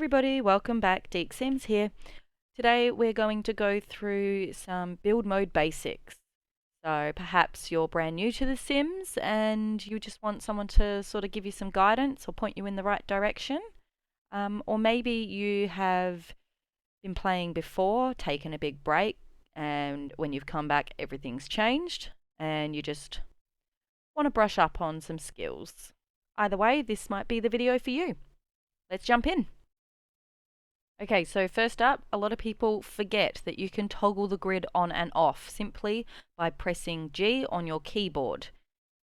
everybody, welcome back. DeeK Sims here. Today we're going to go through some build mode basics. So perhaps you're brand new to The Sims and you just want someone to sort of give you some guidance or point you in the right direction. Or maybe you have been playing before, taken a big break, and when you've come back everything's changed and you just want to brush up on some skills. Either way, this might be the video for you. Let's jump in. Okay, so first up, a lot of people forget that you can toggle the grid on and off simply by pressing G on your keyboard.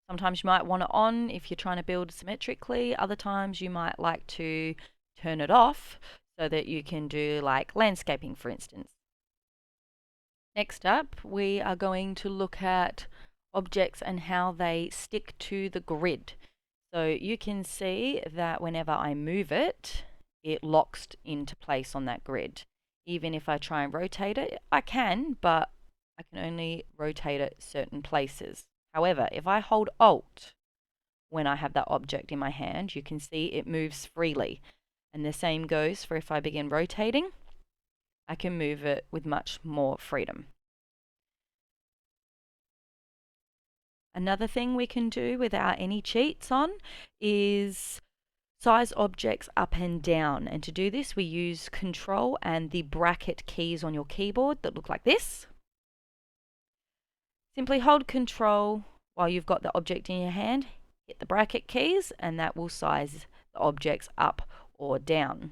Sometimes you might want it on if you're trying to build symmetrically. Other times you might like to turn it off so that you can do like landscaping, for instance. Next up, we are going to look at objects and how they stick to the grid. So you can see that whenever I move it, it locks into place on that grid. Even if I try and rotate it, I can, but I can only rotate it certain places. However, if I hold Alt when I have that object in my hand, you can see it moves freely. And the same goes for if I begin rotating, I can move it with much more freedom. Another thing we can do without any cheats on is size objects up and down, and to do this we use Control and the bracket keys on your keyboard that look like this. Simply hold Control while you've got the object in your hand, hit the bracket keys, and that will size the objects up or down,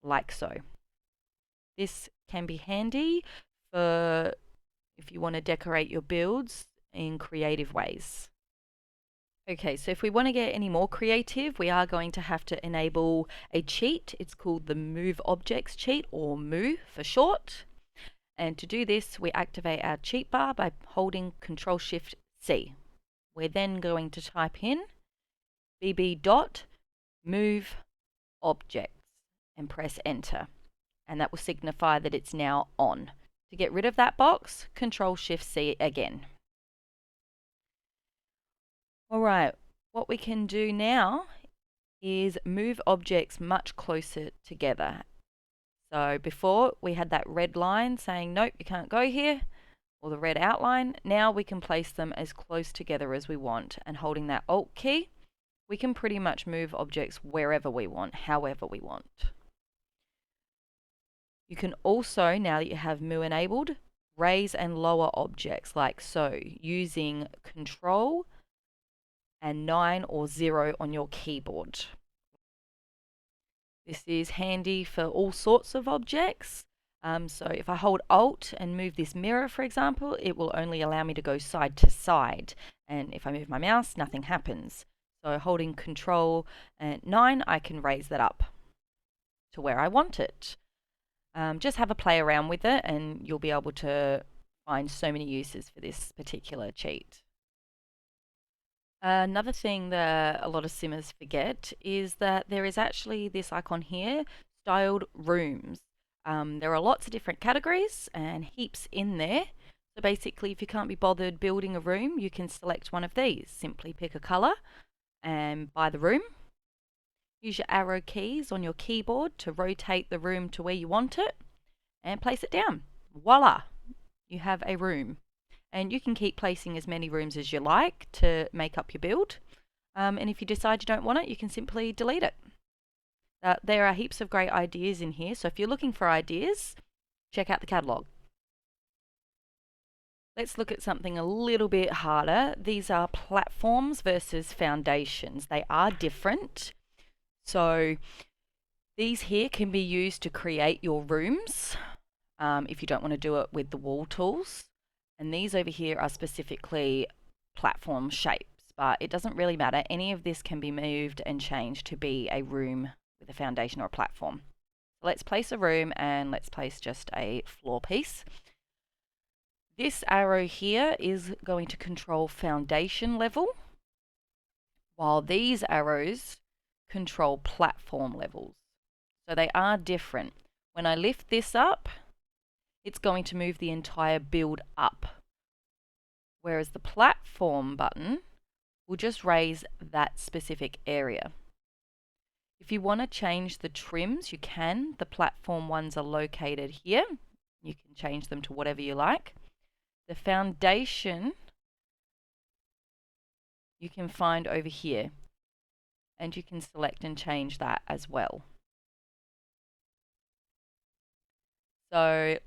like so. This can be handy for if you want to decorate your builds in creative ways. Okay, so if we want to get any more creative, we are going to have to enable a cheat. It's called the Move Objects cheat, or MOO for short. And to do this, we activate our cheat bar by holding Control-Shift-C. We're then going to type in bb.moveObjects and press Enter. And that will signify that it's now on. To get rid of that box, Control-Shift-C again. Alright, what we can do now is move objects much closer together. So before we had that red line saying nope, you can't go here, or the red outline. Now we can place them as close together as we want, and holding that Alt key, we can pretty much move objects wherever we want, however we want. You can also, now that you have MOO enabled, raise and lower objects like so, using Control and 9 or 0 on your keyboard. This is handy for all sorts of objects. So if I hold Alt and move this mirror, for example, it will only allow me to go side to side. And if I move my mouse, nothing happens. So holding Control and 9, I can raise that up to where I want it. Just have a play around with it and you'll be able to find so many uses for this particular cheat. Another thing that a lot of simmers forget is that there is actually this icon here, styled rooms. There are lots of different categories and heaps in there. So basically, if you can't be bothered building a room, you can select one of these. Simply pick a color and buy the room. Use your arrow keys on your keyboard to rotate the room to where you want it and place it down. Voila! You have a room. And you can keep placing as many rooms as you like to make up your build. And if you decide you don't want it, you can simply delete it. There are heaps of great ideas in here, so if you're looking for ideas, check out the catalogue. Let's look at something a little bit harder. These are platforms versus foundations. They are different. So these here can be used to create your rooms if you don't want to do it with the wall tools. And these over here are specifically platform shapes, but it doesn't really matter. Any of this can be moved and changed to be a room with a foundation or a platform. Let's place a room and let's place just a floor piece. This arrow here is going to control foundation level, while these arrows control platform levels. So they are different. When I lift this up, it's going to move the entire build up, whereas the platform button will just raise that specific area. If you want to change the trims, you can. The platform ones are located here. You can change them to whatever you like. The foundation you can find over here, and you can select and change that as well. So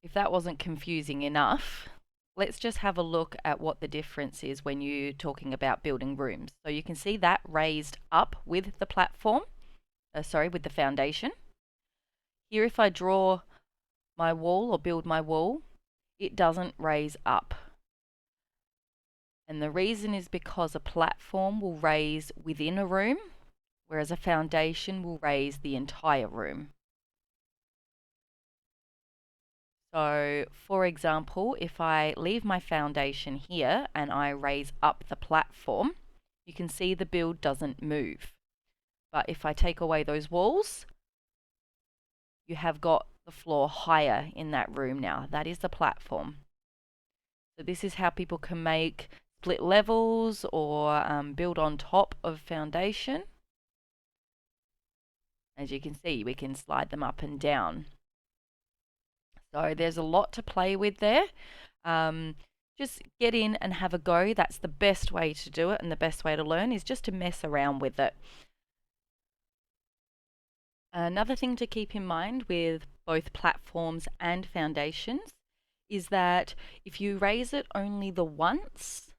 if that wasn't confusing enough, let's just have a look at what the difference is when you're talking about building rooms. So you can see that raised up with the platform, with the foundation. Here, if I draw my wall or build my wall, it doesn't raise up. And the reason is because a platform will raise within a room, whereas a foundation will raise the entire room. So, for example, if I leave my foundation here and I raise up the platform, you can see the build doesn't move. But if I take away those walls, you have got the floor higher in that room now. That is the platform. So this is how people can make split levels or build on top of foundation. As you can see, we can slide them up and down. So there's a lot to play with there. Just get in and have a go. That's the best way to do it, and the best way to learn is just to mess around with it. Another thing to keep in mind with both platforms and foundations is that if you raise it only the once,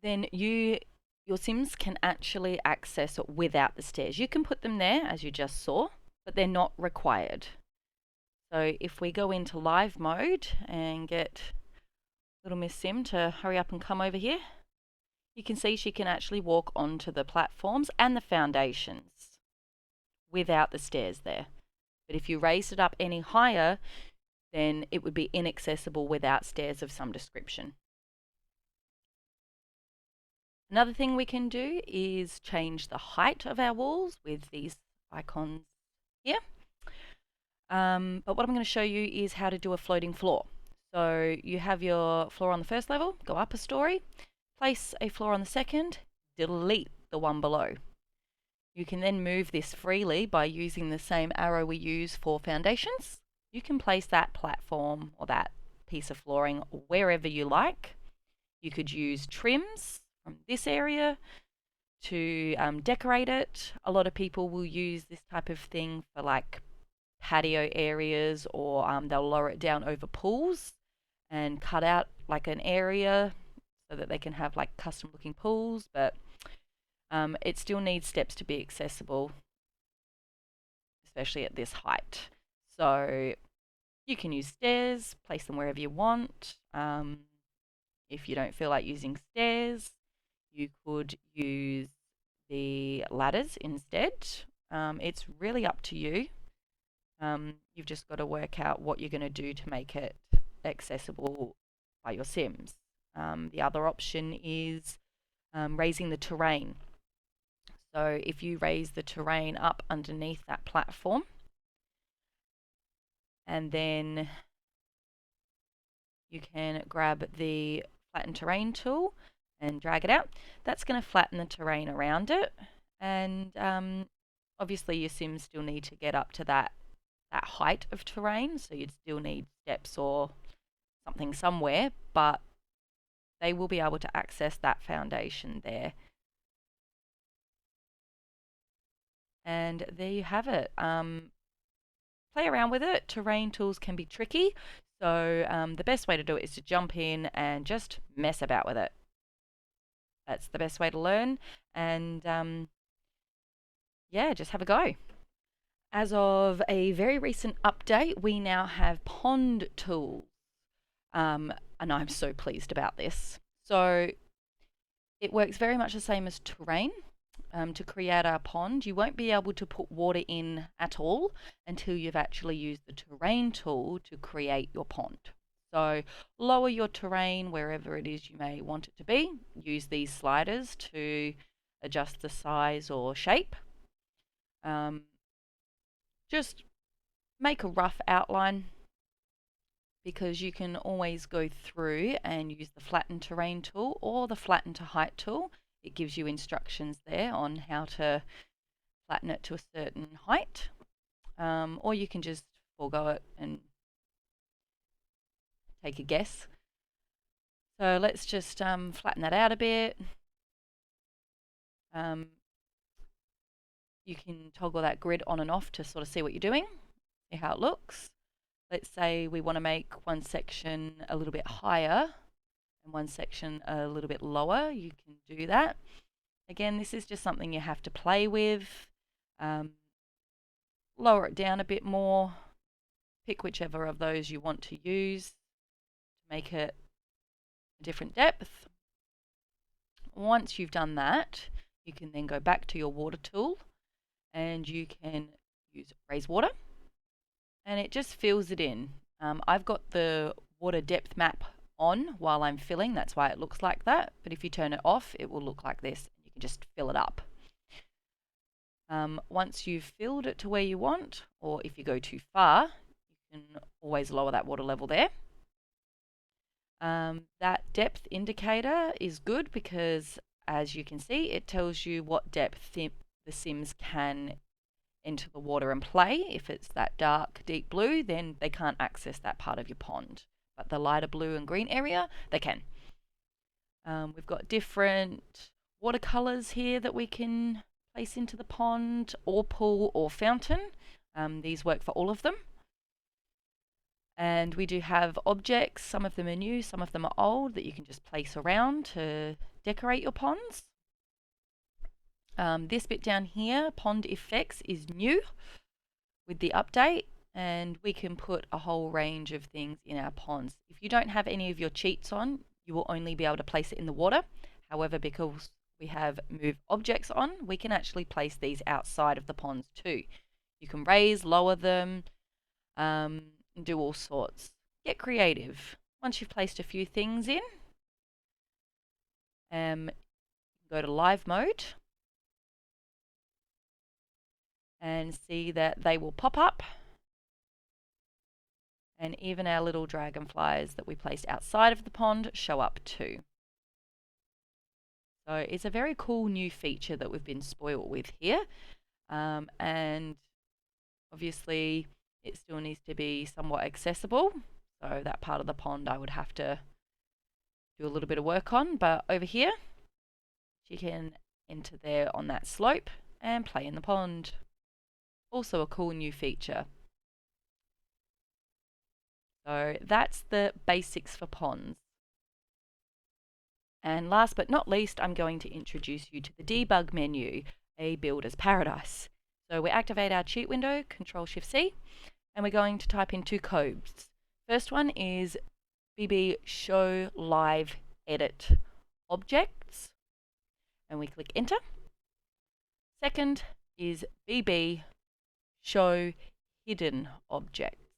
then your Sims can actually access it without the stairs. You can put them there, as you just saw, but they're not required. So if we go into live mode and get little Miss Sim to hurry up and come over here, you can see she can actually walk onto the platforms and the foundations without the stairs there. But if you raise it up any higher, then it would be inaccessible without stairs of some description. Another thing we can do is change the height of our walls with these icons here. But what I'm going to show you is how to do a floating floor. So you have your floor on the first level, go up a story, place a floor on the second, delete the one below. You can then move this freely by using the same arrow we use for foundations. You can place that platform or that piece of flooring wherever you like. You could use trims from this area to decorate it. A lot of people will use this type of thing for like patio areas, or they'll lower it down over pools and cut out like an area so that they can have like custom looking pools, but it still needs steps to be accessible, especially at this height. So you can use stairs, place them wherever you want. If you don't feel like using stairs, you could use the ladders instead. It's really up to you. You've just got to work out what you're going to do to make it accessible by your Sims. The other option is raising the terrain. So if you raise the terrain up underneath that platform, and then you can grab the flatten terrain tool and drag it out, that's going to flatten the terrain around it. And obviously your Sims still need to get up to that height of terrain, so you'd still need steps or something somewhere, but they will be able to access that foundation there. And there you have it. Play around with it. Terrain tools can be tricky, so the best way to do it is to jump in and just mess about with it. That's the best way to learn, and yeah, just have a go. As of a very recent update, we now have pond tools, and I'm so pleased about this. So it works very much the same as terrain. To create our pond, you won't be able to put water in at all until you've actually used the terrain tool to create your pond. So lower your terrain wherever it is you may want it to be. Use these sliders to adjust the size or shape. Just make a rough outline, because you can always go through and use the flatten terrain tool or the flatten to height tool it gives you instructions there on how to flatten it to a certain height, or you can just forego it and take a guess. So let's just flatten that out a bit. You can toggle that grid on and off to sort of see what you're doing, see how it looks. Let's say we want to make one section a little bit higher and one section a little bit lower. You can do that. Again, this is just something you have to play with. Lower it down a bit more. Pick whichever of those you want to use to make it a different depth. Once you've done that, you can then go back to your water tool and you can use raise water and it just fills it in. I've got the water depth map on while I'm filling, that's why it looks like that, but if you turn it off it will look like this. You can just fill it up. Once you've filled it to where you want, or if you go too far, you can always lower that water level there. That depth indicator is good because, as you can see, it tells you what depth the Sims can enter the water and play. If it's that dark, deep blue, then they can't access that part of your pond. But the lighter blue and green area, they can. We've got different watercolors here that we can place into the pond, or pool, or fountain. These work for all of them. And we do have objects, some of them are new, some of them are old, that you can just place around to decorate your ponds. This bit down here, pond effects, is new with the update, and we can put a whole range of things in our ponds. If you don't have any of your cheats on, you will only be able to place it in the water. However, because we have move objects on, we can actually place these outside of the ponds too. You can raise, lower them, do all sorts. Get creative. Once you've placed a few things in, go to live mode and see that they will pop up, and even our little dragonflies that we placed outside of the pond show up too. So it's a very cool new feature that we've been spoiled with here, and obviously it still needs to be somewhat accessible, so that part of the pond I would have to do a little bit of work on, but over here you can enter there on that slope and play in the pond. Also a cool new feature. So that's the basics for ponds. And last but not least, I'm going to introduce you to the debug menu, a builder's paradise. So we activate our cheat window, Control-Shift-C, and we're going to type in two codes. First one is BB show live edit objects, and we click enter. Second is BB show hidden objects,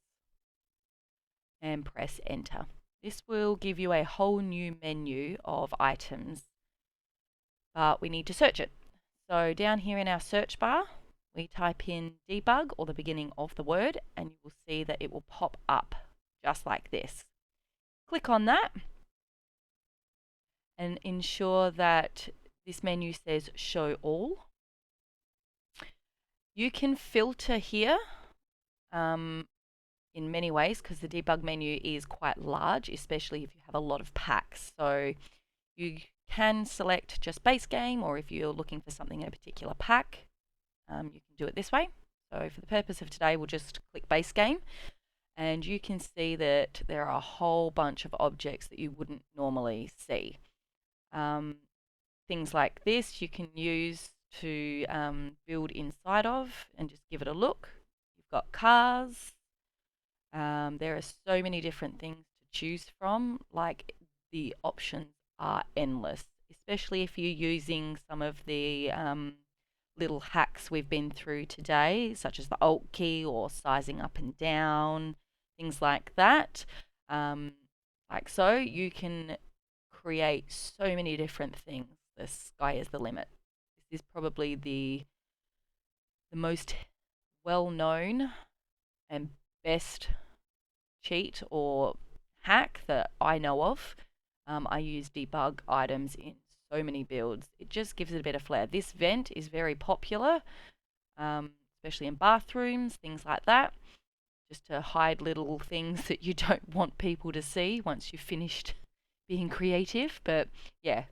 and press enter. This will give you a whole new menu of items, but we need to search it. So down here in our search bar, we type in debug, or the beginning of the word, and you will see that it will pop up just like this. Click on that and ensure that this menu says show all. You can filter here in many ways, because the debug menu is quite large, especially if you have a lot of packs. So you can select just base game, or if you're looking for something in a particular pack, you can do it this way. So for the purpose of today, we'll just click base game, and you can see that there are a whole bunch of objects that you wouldn't normally see. Things like this you can use to build inside of and just give it a look. You've got cars. There are so many different things to choose from. Like, the options are endless, especially if you're using some of the little hacks we've been through today, such as the Alt key or sizing up and down, things like that. Like so, you can create so many different things. The sky is the limit. This is probably the most well-known and best cheat or hack that I know of. I use debug items in so many builds. It just gives it a bit of flair. This vent is very popular, especially in bathrooms, things like that, just to hide little things that you don't want people to see once you've finished being creative. But yeah,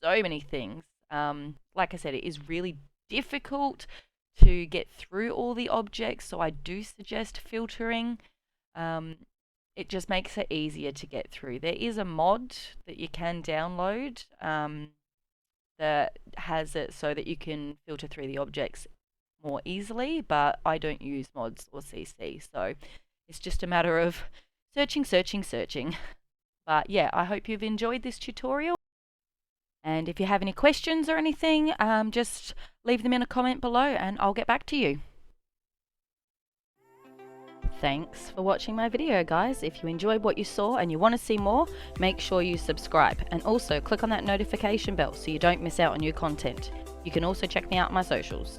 so many things. Like I said, it is really difficult to get through all the objects, so I do suggest filtering. It just makes it easier to get through. There is a mod that you can download that has it so that you can filter through the objects more easily, but I don't use mods or CC, so it's just a matter of searching. But yeah, I hope you've enjoyed this tutorial. And if you have any questions or anything, just leave them in a comment below and I'll get back to you. Thanks for watching my video, guys. If you enjoyed what you saw and you want to see more, make sure you subscribe and also click on that notification bell so you don't miss out on new content. You can also check me out on my socials.